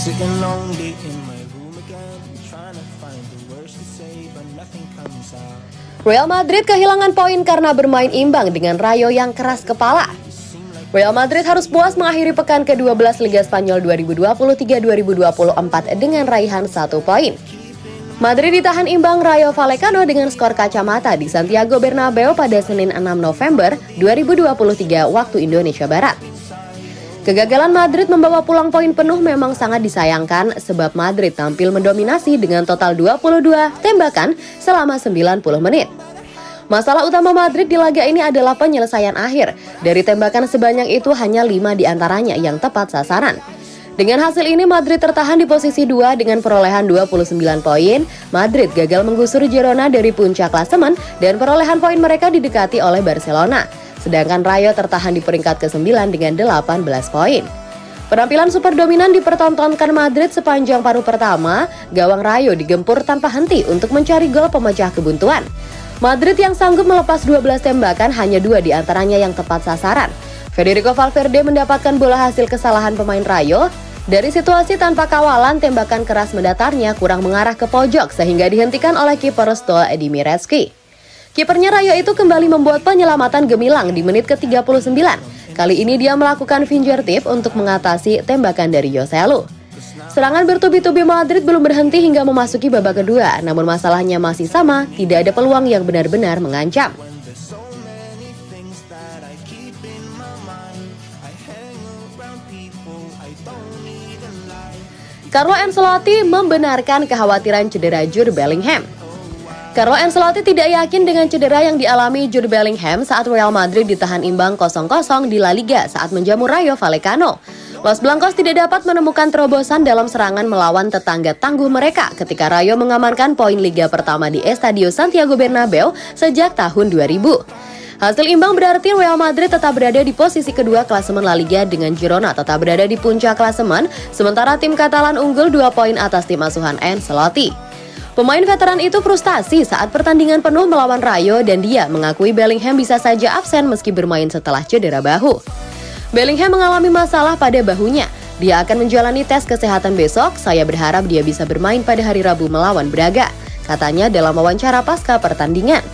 Sitting lonely in my room again, trying to find the words to say, but nothing comes out. Real Madrid kehilangan poin karena bermain imbang dengan Rayo yang keras kepala. Real Madrid harus puas mengakhiri pekan ke-12 Liga Spanyol 2023-2024 dengan raihan 1 poin. Madrid ditahan imbang Rayo Vallecano dengan skor kacamata di Santiago Bernabeu pada Senin 6 November 2023 waktu Indonesia Barat. Kegagalan Madrid membawa pulang poin penuh memang sangat disayangkan sebab Madrid tampil mendominasi dengan total 22 tembakan selama 90 menit. Masalah utama Madrid di laga ini adalah penyelesaian akhir. Dari tembakan sebanyak itu hanya 5 diantaranya yang tepat sasaran. Dengan hasil ini Madrid tertahan di posisi 2 dengan perolehan 29 poin. Madrid gagal menggusur Girona dari puncak klasemen dan perolehan poin mereka didekati oleh Barcelona. Sedangkan Rayo tertahan di peringkat ke-9 dengan 18 poin. Penampilan super dominan dipertontonkan Madrid sepanjang paruh pertama. Gawang Rayo digempur tanpa henti untuk mencari gol pemecah kebuntuan. Madrid yang sanggup melepas 12 tembakan hanya 2 diantaranya yang tepat sasaran. Federico Valverde mendapatkan bola hasil kesalahan pemain Rayo. Dari situasi tanpa kawalan, tembakan keras mendatarnya kurang mengarah ke pojok sehingga dihentikan oleh kiper Stoa Edimirecki. Kipernya Rayo itu kembali membuat penyelamatan gemilang di menit ke-39. Kali ini dia melakukan fingertip untuk mengatasi tembakan dari Joselu. Serangan bertubi-tubi Madrid belum berhenti hingga memasuki babak kedua, namun masalahnya masih sama, tidak ada peluang yang benar-benar mengancam. Carlo Ancelotti membenarkan kekhawatiran cedera Jude Bellingham. Carlo Ancelotti tidak yakin dengan cedera yang dialami Jude Bellingham saat Real Madrid ditahan imbang 0-0 di La Liga saat menjamu Rayo Vallecano. Los Blancos tidak dapat menemukan terobosan dalam serangan melawan tetangga tangguh mereka ketika Rayo mengamankan poin Liga pertama di Estadio Santiago Bernabeu sejak tahun 2000. Hasil imbang berarti Real Madrid tetap berada di posisi kedua klasemen La Liga dengan Girona tetap berada di puncak klasemen, sementara tim Katalan unggul 2 poin atas tim asuhan Ancelotti. Pemain veteran itu frustasi saat pertandingan penuh melawan Rayo dan dia mengakui Bellingham bisa saja absen meski bermain setelah cedera bahu. Bellingham mengalami masalah pada bahunya. Dia akan menjalani tes kesehatan besok. Saya berharap dia bisa bermain pada hari Rabu melawan Braga, katanya dalam wawancara pasca pertandingan.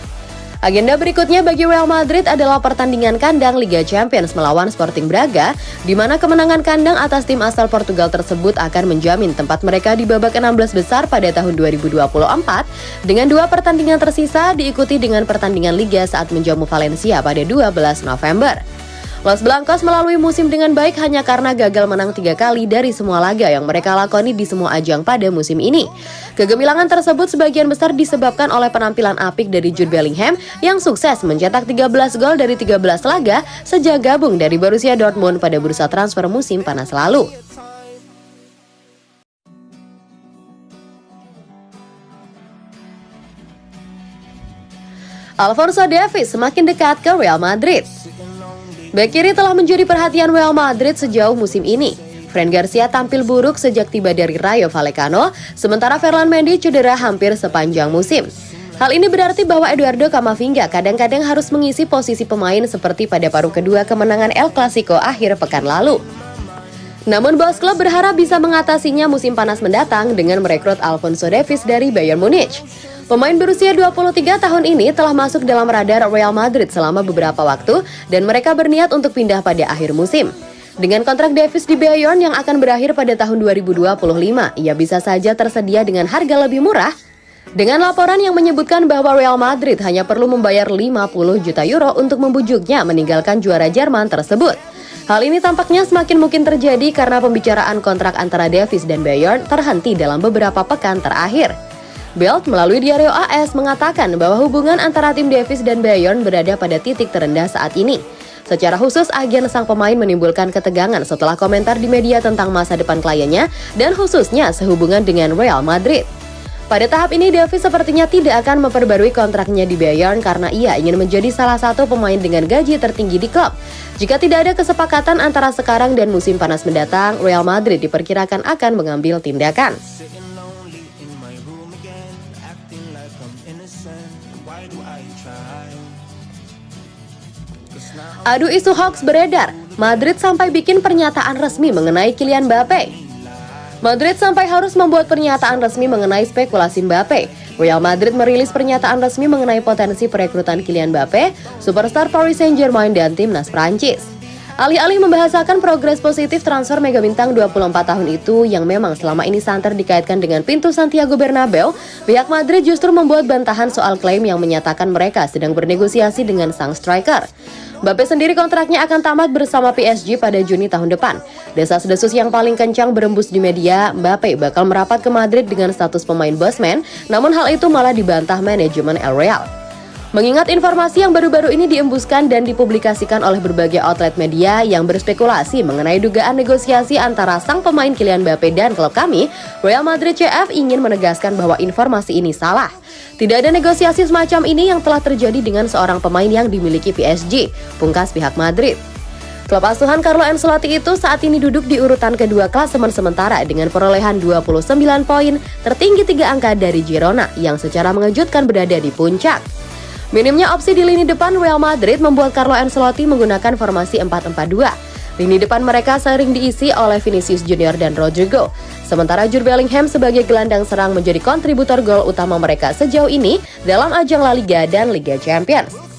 Agenda berikutnya bagi Real Madrid adalah pertandingan kandang Liga Champions melawan Sporting Braga, di mana kemenangan kandang atas tim asal Portugal tersebut akan menjamin tempat mereka di babak 16 besar pada tahun 2024, dengan 2 pertandingan tersisa diikuti dengan pertandingan Liga saat menjamu Valencia pada 12 November. Los Blancos melalui musim dengan baik hanya karena gagal menang 3 kali dari semua laga yang mereka lakoni di semua ajang pada musim ini. Kegemilangan tersebut sebagian besar disebabkan oleh penampilan apik dari Jude Bellingham yang sukses mencetak 13 gol dari 13 laga sejak gabung dari Borussia Dortmund pada bursa transfer musim panas lalu. Alphonso Davies semakin dekat ke Real Madrid. Bek kiri telah menjadi perhatian Real Madrid sejauh musim ini. Fran Garcia tampil buruk sejak tiba dari Rayo Vallecano, sementara Ferland Mendy cedera hampir sepanjang musim. Hal ini berarti bahwa Eduardo Camavinga kadang-kadang harus mengisi posisi pemain seperti pada paruh kedua kemenangan El Clasico akhir pekan lalu. Namun bos klub berharap bisa mengatasinya musim panas mendatang dengan merekrut Alphonso Davies dari Bayern Munich. Pemain berusia 23 tahun ini telah masuk dalam radar Real Madrid selama beberapa waktu dan mereka berniat untuk pindah pada akhir musim. Dengan kontrak Davies di Bayern yang akan berakhir pada tahun 2025, ia bisa saja tersedia dengan harga lebih murah. Dengan laporan yang menyebutkan bahwa Real Madrid hanya perlu membayar 50 juta euro untuk membujuknya meninggalkan juara Jerman tersebut. Hal ini tampaknya semakin mungkin terjadi karena pembicaraan kontrak antara Davies dan Bayern terhenti dalam beberapa pekan terakhir. Bild melalui Diario AS mengatakan bahwa hubungan antara tim Davies dan Bayern berada pada titik terendah saat ini. Secara khusus, agen sang pemain menimbulkan ketegangan setelah komentar di media tentang masa depan kliennya dan khususnya sehubungan dengan Real Madrid. Pada tahap ini, Davies sepertinya tidak akan memperbarui kontraknya di Bayern karena ia ingin menjadi salah satu pemain dengan gaji tertinggi di klub. Jika tidak ada kesepakatan antara sekarang dan musim panas mendatang, Real Madrid diperkirakan akan mengambil tindakan. Adu isu hoax beredar, Madrid sampai bikin pernyataan resmi mengenai Kylian Mbappe. Madrid sampai harus membuat pernyataan resmi mengenai spekulasi Mbappe. Real Madrid merilis pernyataan resmi mengenai potensi perekrutan Kylian Mbappe, superstar Paris Saint-Germain dan timnas Prancis. Alih-alih membahasakan progres positif transfer mega bintang 24 tahun itu yang memang selama ini santer dikaitkan dengan pintu Santiago Bernabeu, pihak Madrid justru membuat bantahan soal klaim yang menyatakan mereka sedang bernegosiasi dengan sang striker. Mbappe sendiri kontraknya akan tamat bersama PSG pada Juni tahun depan. Desas-desus yang paling kencang berembus di media, Mbappe bakal merapat ke Madrid dengan status pemain bosman, namun hal itu malah dibantah manajemen El Real. Mengingat informasi yang baru-baru ini diembuskan dan dipublikasikan oleh berbagai outlet media yang berspekulasi mengenai dugaan negosiasi antara sang pemain Kylian Mbappe dan klub kami, Real Madrid CF ingin menegaskan bahwa informasi ini salah. Tidak ada negosiasi semacam ini yang telah terjadi dengan seorang pemain yang dimiliki PSG, pungkas pihak Madrid. Klub asuhan Carlo Ancelotti itu saat ini duduk di urutan kedua klasemen sementara dengan perolehan 29 poin, tertinggi 3 angka dari Girona yang secara mengejutkan berada di puncak. Minimnya opsi di lini depan Real Madrid membuat Carlo Ancelotti menggunakan formasi 4-4-2. Lini depan mereka sering diisi oleh Vinicius Junior dan Rodrigo. Sementara Jude Bellingham sebagai gelandang serang menjadi kontributor gol utama mereka sejauh ini dalam ajang La Liga dan Liga Champions.